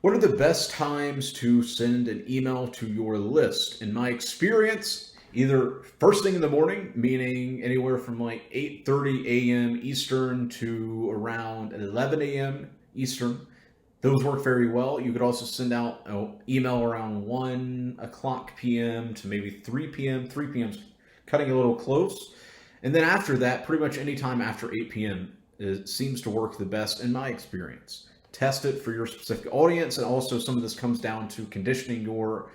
What are the best times to send an email to your list? In my experience, either first thing in the morning, meaning anywhere from like 8:30 a.m. Eastern to around 11 a.m. Eastern. Those work very well. You could also send out an email around 1 o'clock p.m. to maybe 3 p.m. 3 p.m. 's cutting a little close. And then after that, pretty much any time after 8 p.m. Seems to work the best in my experience. Test it for your specific audience, and also some of this comes down to conditioning your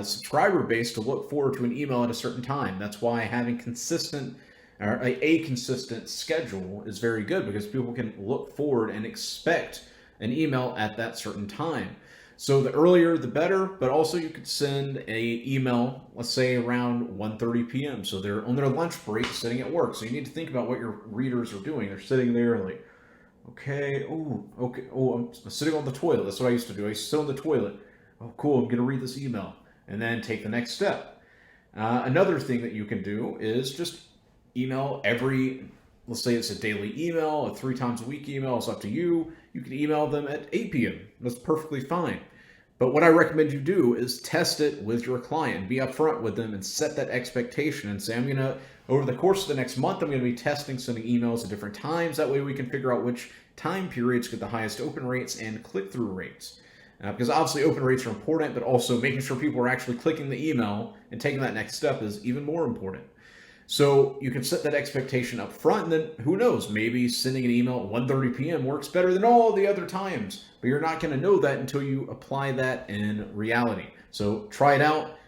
subscriber base to look forward to an email at a certain time. That's why having consistent or a consistent schedule is very good, because people can look forward and expect an email at that certain time. So the earlier the better, but also you could send a email, let's say around 1:30 p.m. So they're on their lunch break sitting at work. So you need to think about what your readers are doing. They're sitting there like, okay, oh, okay, oh, I'm sitting on the toilet. That's what I used to do. I used to sit on the toilet. Oh, cool, I'm going to read this email. And then take the next step. Another thing that you can do is just email every, let's say it's a daily email, a 3 times a week email, it's up to you. You can email them at 8 p.m. That's perfectly fine. But what I recommend you do is test it with your client. Be upfront with them and set that expectation and say, I'm going to, over the course of the next month, I'm going to be testing sending emails at different times. That way we can figure out which time periods get the highest open rates and click-through rates. Because obviously open rates are important, but also making sure people are actually clicking the email and taking that next step is even more important. So you can set that expectation up front, and then who knows, maybe sending an email at 1:30 p.m. works better than all the other times. But you're not going to know that until you apply that in reality. So try it out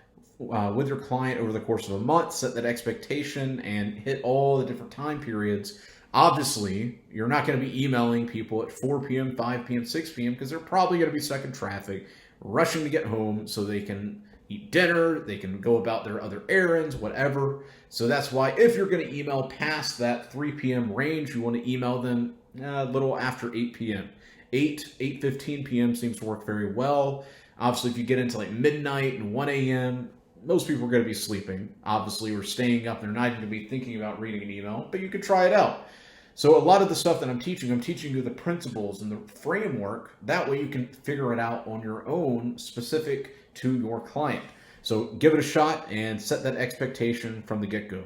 with your client over the course of a month, set that expectation, and hit all the different time periods. Obviously, you're not going to be emailing people at 4 p.m., 5 p.m., 6 p.m. because they're probably going to be stuck in traffic, rushing to get home so they can eat dinner, they can go about their other errands, whatever. So that's why if you're going to email past that 3 p.m. range, you want to email them a little after 8 p.m. 8:15 p.m. seems to work very well. Obviously, if you get into like midnight and 1 a.m., most people are going to be sleeping. Obviously, we're staying up. They're not even going to be thinking about reading an email, but you could try it out. So a lot of the stuff that I'm teaching you the principles and the framework. That way you can figure it out on your own, specific to your client. So give it a shot and set that expectation from the get-go.